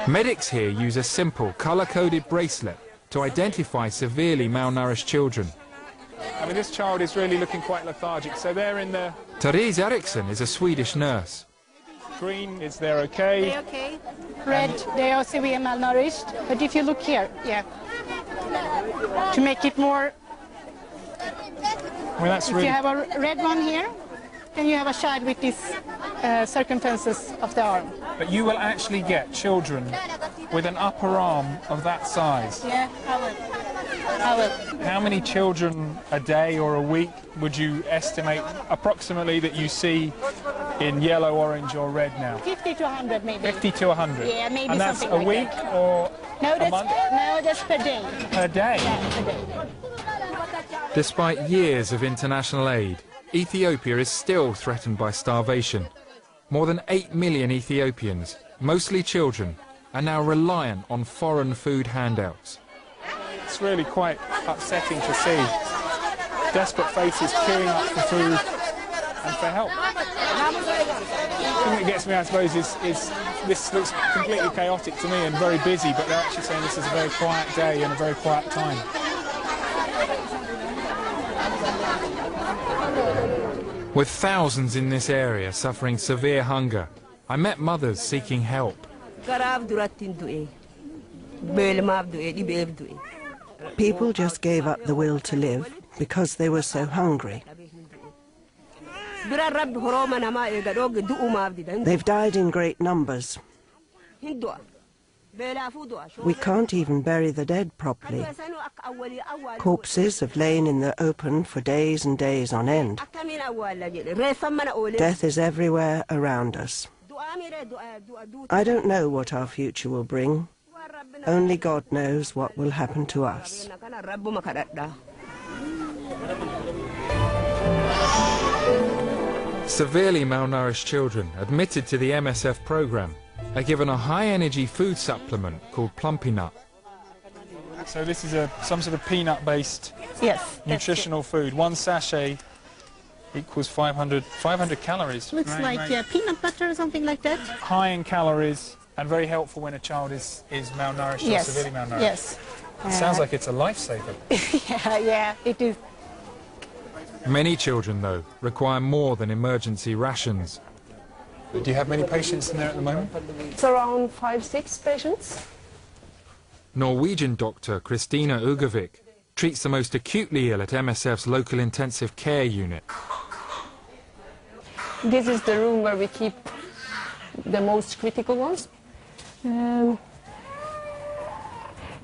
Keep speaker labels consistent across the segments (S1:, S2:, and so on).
S1: Medics here use a simple, colour-coded bracelet to identify severely malnourished children.
S2: I mean, this child is really looking quite lethargic, so they're in the...
S1: Therese Eriksson is a Swedish nurse.
S2: Green is they're okay.
S3: They're okay. Red, they are severe malnourished. But if you look here, yeah, to make it more...
S2: I mean, that's really...
S3: If you have a red one here, then you have a child with these circumferences of the arm.
S2: But you will actually get children with an upper arm of that size.
S3: Yeah, I will.
S2: How many children a day or a week would you estimate approximately that you see in yellow, orange or red now?
S3: 50 to 100 maybe.
S2: 50 to 100?
S3: Yeah, maybe
S2: and that's
S3: something
S2: a week
S3: like that.
S2: or a month?
S3: No, that's per day.
S2: Per day?
S3: Yeah, per day.
S1: Despite years of international aid, Ethiopia is still threatened by starvation. More than 8 million Ethiopians, mostly children, are now reliant on foreign food handouts.
S2: It's really quite upsetting to see desperate faces queuing up for food and for help. The thing that gets me, I suppose, is this looks completely chaotic to me and very busy, but they're actually saying this is a very quiet day and a very quiet time.
S1: With thousands in this area suffering severe hunger, I met mothers seeking help.
S4: People just gave up the will to live because they were so hungry. They've died in great numbers. We can't even bury the dead properly. Corpses have lain in the open for days and days on end. Death is everywhere around us. I don't know what our future will bring. Only God knows what will happen to us.
S1: Severely malnourished children admitted to the MSF programme are given a high-energy food supplement called Plumpy Nut.
S2: So this is some sort of peanut-based nutritional food. One sachet equals 500 calories.
S3: Looks like peanut butter or something like that.
S2: High in calories and very helpful when a child is malnourished or severely malnourished.
S3: Yes.
S2: It sounds like it's a lifesaver.
S3: yeah, it is.
S1: Many children, though, require more than emergency rations.
S2: Do you have many patients in there at the moment?
S5: It's around 5-6 patients.
S1: Norwegian doctor Christina Ugervik treats the most acutely ill at MSF's local intensive care unit.
S5: This is the room where we keep the most critical ones.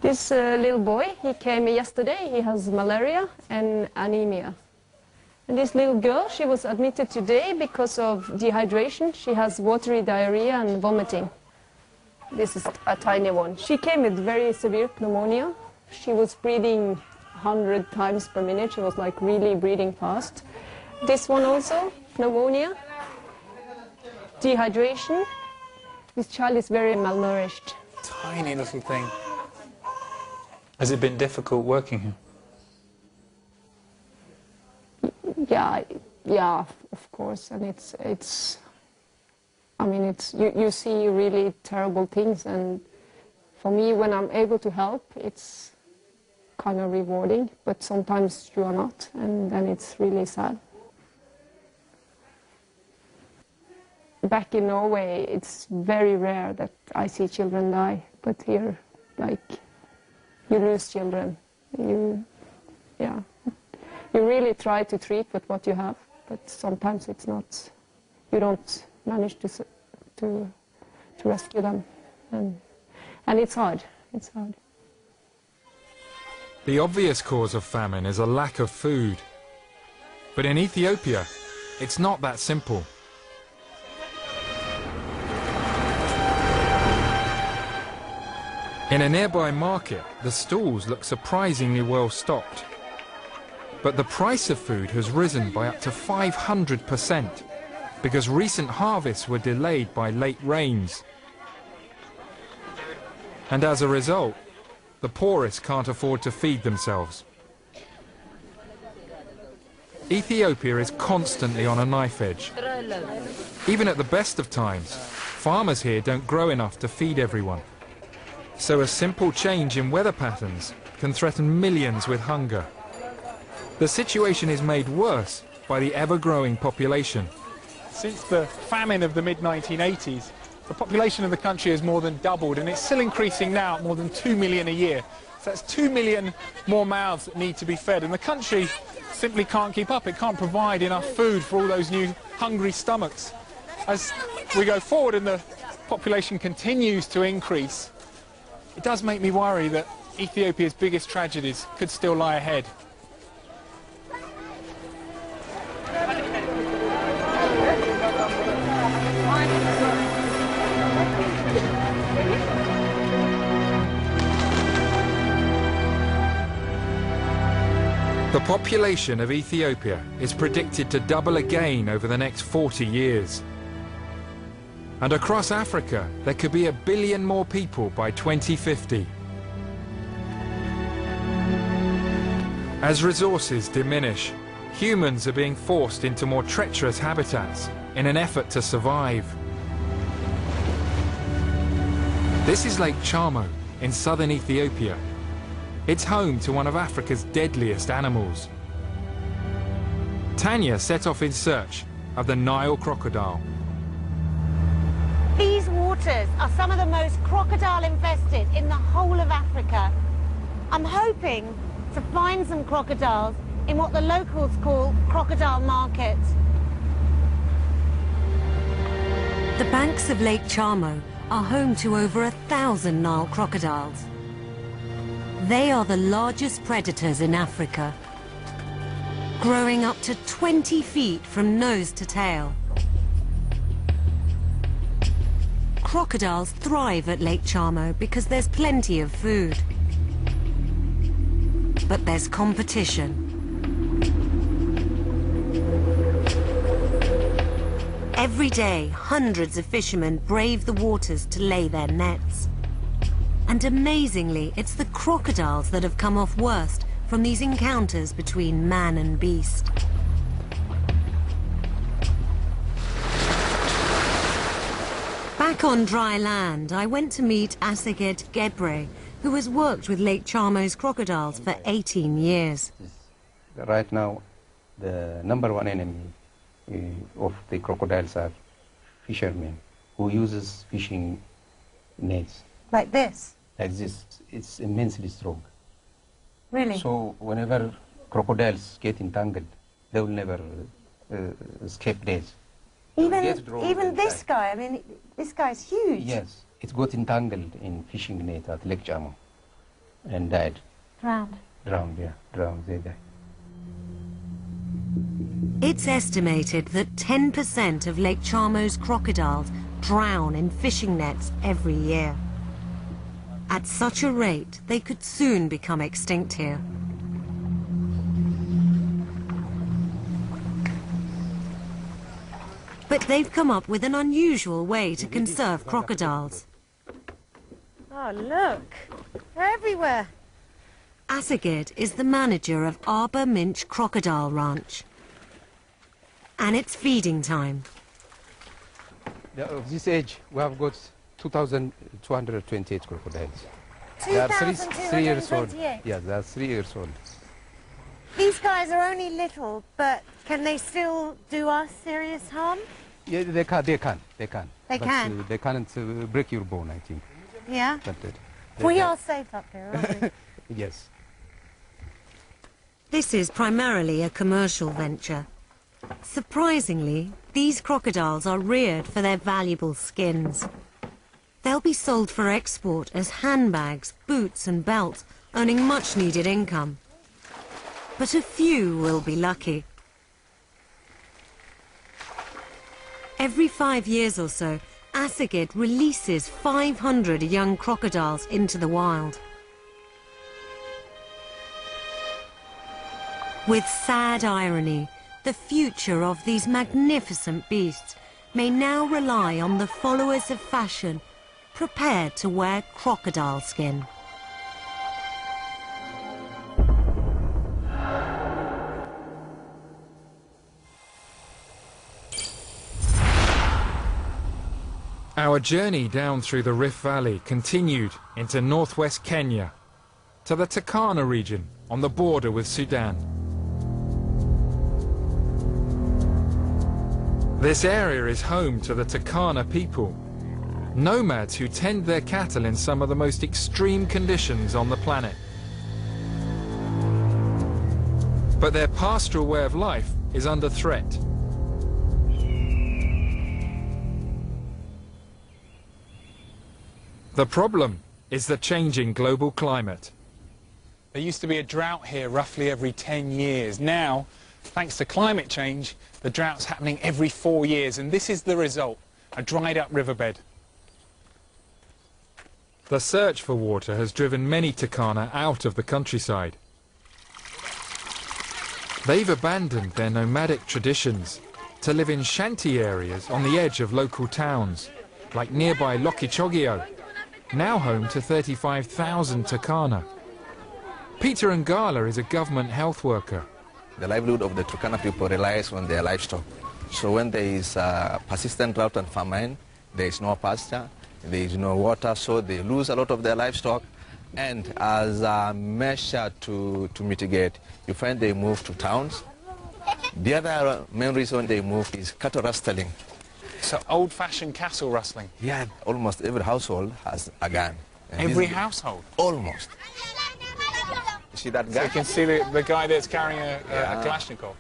S5: This little boy, he came yesterday. He has malaria and anemia. And this little girl, she was admitted today because of dehydration. She has watery diarrhea and vomiting. This is a tiny one. She came with very severe pneumonia. She was breathing 100 times per minute. She was like really breathing fast. This one also, pneumonia, dehydration. This child is very malnourished.
S2: Tiny little thing. Has it been difficult working here?
S5: Yeah, of course, and I mean, you see really terrible things, and for me, when I'm able to help, it's kind of rewarding, but sometimes you are not, and then it's really sad. Back in Norway, it's very rare that I see children die, but here, like, you lose children. You really try to treat with what you have, but sometimes it's not. You don't manage to rescue them, and it's hard. It's hard.
S1: The obvious cause of famine is a lack of food. But in Ethiopia, it's not that simple. In a nearby market, the stalls look surprisingly well stocked. But the price of food has risen by up to 500% because recent harvests were delayed by late rains. And as a result, the poorest can't afford to feed themselves. Ethiopia is constantly on a knife edge. Even at the best of times, farmers here don't grow enough to feed everyone. So a simple change in weather patterns can threaten millions with hunger. The situation is made worse by the ever-growing population.
S2: Since the famine of the mid-1980s, the population of the country has more than doubled, and it's still increasing now at more than 2 million a year. So that's 2 million more mouths that need to be fed, and the country simply can't keep up. It can't provide enough food for all those new hungry stomachs. As we go forward and the population continues to increase, it does make me worry that Ethiopia's biggest tragedies could still lie ahead.
S1: The population of Ethiopia is predicted to double again over the next 40 years. And across Africa, there could be 1 billion more people by 2050. As resources diminish, humans are being forced into more treacherous habitats in an effort to survive. This is Lake Chamo in southern Ethiopia. It's home to one of Africa's deadliest animals. Tanya set off in search of the Nile crocodile.
S6: These waters are some of the most crocodile infested in the whole of Africa. I'm hoping to find some crocodiles in what the locals call crocodile market.
S7: The banks of Lake Chamo are home to over 1,000 Nile crocodiles. They are the largest predators in Africa, growing up to 20 feet from nose to tail. Crocodiles thrive at Lake Chamo because there's plenty of food. But there's competition. Every day, hundreds of fishermen brave the waters to lay their nets. And amazingly, it's the crocodiles that have come off worst from these encounters between man and beast. Back on dry land, I went to meet Aseged Gebre, who has worked with Lake Chamo's crocodiles for 18 years.
S8: Right now, the #1 enemy of the crocodiles are fishermen who uses fishing nets.
S6: Like this?
S8: Like this. It's immensely strong.
S6: Really?
S8: So whenever crocodiles get entangled, they will never escape death.
S6: Even this guy, I mean, this guy's huge.
S8: Yes, it got entangled in fishing net at Lake Chamo and died.
S6: Drowned.
S8: Drowned, yeah, drowned, they died.
S7: It's estimated that 10% of Lake Chamo's crocodiles drown in fishing nets every year. At such a rate, they could soon become extinct here. But they've come up with an unusual way to conserve crocodiles.
S6: Oh, look. They're everywhere.
S7: Aseged is the manager of Arbor Minch Crocodile Ranch. And it's feeding time.
S8: Of this age, we have got 2,228 crocodiles. They are 3 years old. Yeah, they are 3 years old.
S6: These guys are only little, but can they still do us serious harm?
S8: Yeah, they can.
S6: They
S8: But,
S6: can?
S8: they can't break your bone, I think.
S6: Yeah?
S8: But,
S6: We are safe up here, aren't we?
S8: Yes.
S7: This is primarily a commercial venture. Surprisingly, these crocodiles are reared for their valuable skins. They'll be sold for export as handbags, boots and belts, earning much-needed income. But a few will be lucky. Every 5 years or so, Aseged releases 500 young crocodiles into the wild. With sad irony, the future of these magnificent beasts may now rely on the followers of fashion prepared to wear crocodile skin.
S1: Our Our journey down through the Rift Valley continued into northwest Kenya, to the Turkana region on the border with Sudan. This area is home to the Turkana people, nomads who tend their cattle in some of the most extreme conditions on the planet. But their pastoral way of life is under threat. The problem is the changing global climate.
S2: There used to be a drought here roughly every 10 years. Now, thanks to climate change, the drought's happening every 4 years, and this is the result, a dried up riverbed.
S1: The search for water has driven many Turkana out of the countryside. They've abandoned their nomadic traditions to live in shanty areas on the edge of local towns, like nearby Lokichogio, now home to 35,000 Turkana. Peter Ngala is a government health worker.
S9: The livelihood of the Turkana people relies on their livestock. So when there is persistent drought and famine, there is no pasture, there is no water, so they lose a lot of their livestock. And as a measure to mitigate, you find they move to towns. The other main reason they move is cattle rustling.
S2: So old-fashioned cattle rustling?
S9: Yeah, almost every household has a gun. And
S2: every household?
S9: Almost. You see that guy?
S2: So you can see the guy that's carrying a Kalashnikov?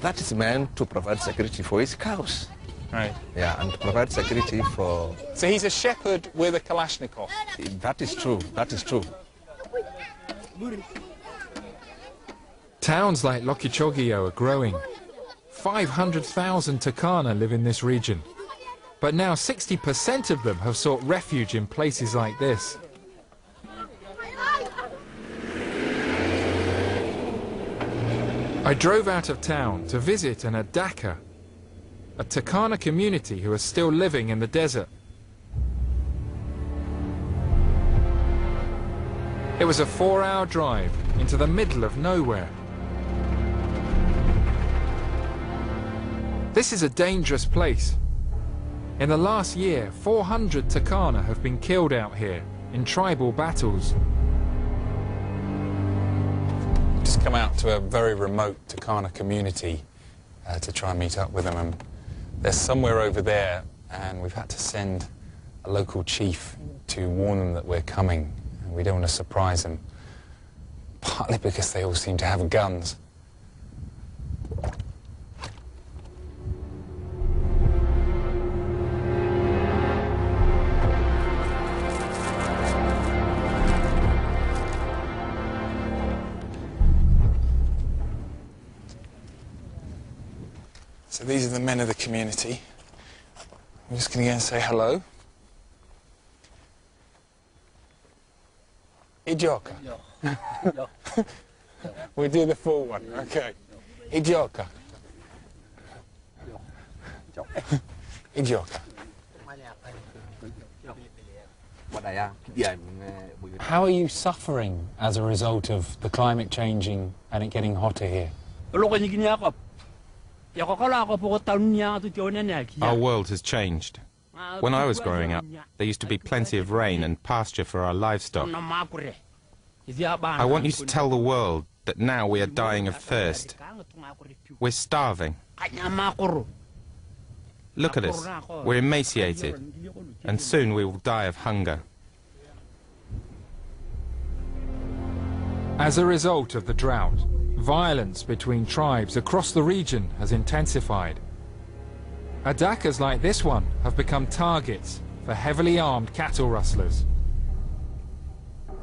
S9: That is meant to provide security for his cows.
S2: Right.
S9: Yeah, and to provide security for...
S2: So he's a shepherd with a Kalashnikov?
S9: That is true, that is true.
S1: Towns like Lokichogio are growing. 500,000 Turkana live in this region. But now 60% of them have sought refuge in places like this. I drove out of town to visit an Adaka, a Turkana community who are still living in the desert. It was a 4-hour drive into the middle of nowhere. This is a dangerous place. In the last year, 400 Turkana have been killed out here in tribal battles.
S2: Just come out to a very remote Turkana community to try and meet up with them. And they're somewhere over there, and we've had to send a local chief to warn them that we're coming. And we don't want to surprise them, partly because they all seem to have guns. So these are the men of the community. I'm just going to go and say hello. Ijoka. We do the full one, okay. Ijoka. Ijoka. How are you suffering as a result of the climate changing and it getting hotter here?
S10: Our world has changed. When I was growing up, there used to be plenty of rain and pasture for our livestock. I want you to tell the world that now we are dying of thirst. We're starving. Look at us. We're emaciated, and soon we will die of hunger.
S1: As a result of the drought, violence between tribes across the region has intensified. Adakas like this one have become targets for heavily armed cattle rustlers.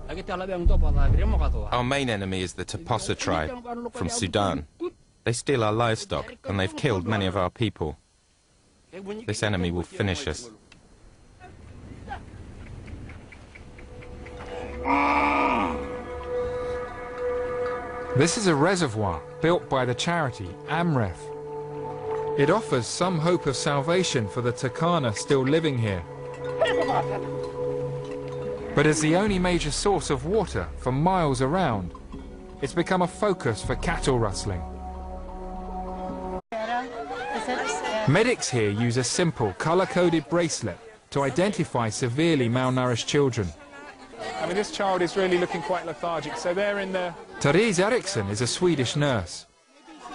S10: Our main enemy is the Toposa tribe from Sudan. They steal our livestock and they've killed many of our people. This enemy will finish us.
S1: This is a reservoir built by the charity Amref. It offers some hope of salvation for the Turkana still living here. But as the only major source of water for miles around, it's become a focus for cattle rustling. Medics here use a simple colour-coded bracelet to identify severely malnourished children.
S2: I mean, this child is really looking quite lethargic. So they're in the
S1: Therese Eriksson is a Swedish nurse.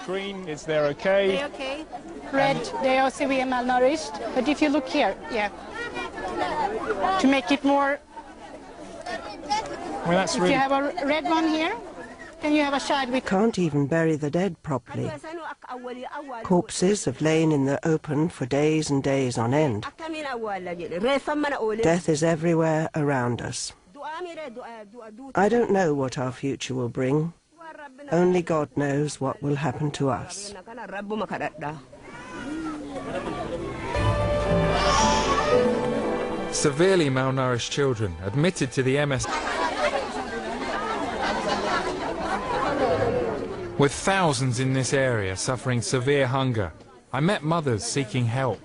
S2: green, is they're okay?
S3: They're okay. Red, they are severe malnourished. But if you look here, yeah, to make it more.
S2: I mean, that's
S3: If
S2: really.
S3: you have a red one here, then you have a child with.
S4: Can't even bury the dead properly. Corpses have lain in the open for days and days on end. Death is everywhere around us. I don't know what our future will bring. Only God knows what will happen to us.
S1: Severely malnourished children admitted to the MS. With thousands in this area suffering severe hunger, I met mothers seeking help.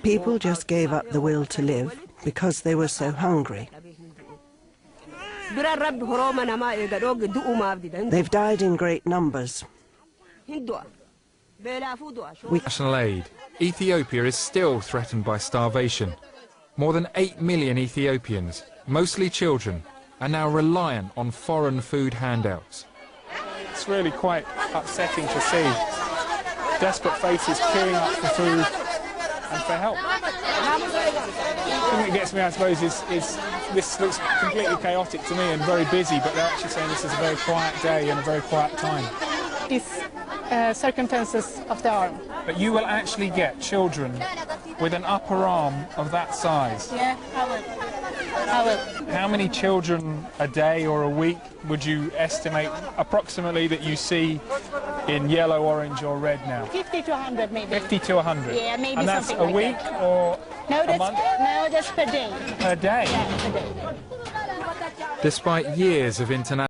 S4: People just gave up the will to live because they were so hungry. They've died in great numbers.
S1: National aid, Ethiopia is still threatened by starvation. More than 8 million Ethiopians, mostly children, are now reliant on foreign food handouts.
S2: It's really quite upsetting to see desperate faces queuing up for food and for help. The thing that gets me, I suppose, is this looks completely chaotic to me and very busy, but they're actually saying this is a very quiet day and a very quiet time.
S3: These circumstances of the arm.
S2: But you will actually get children with an upper arm of that size.
S3: Yeah, I will.
S2: How many children a day or a week would you estimate approximately that you see in yellow, orange or red now?
S3: 50 to 100 maybe.
S2: 50 to 100?
S3: Yeah, maybe
S2: and that's
S3: something
S2: a
S3: like
S2: week
S3: that.
S2: or
S3: No,
S2: a month?
S3: No, that's per day.
S2: Per day?
S3: Yeah, per day.
S1: Despite years of international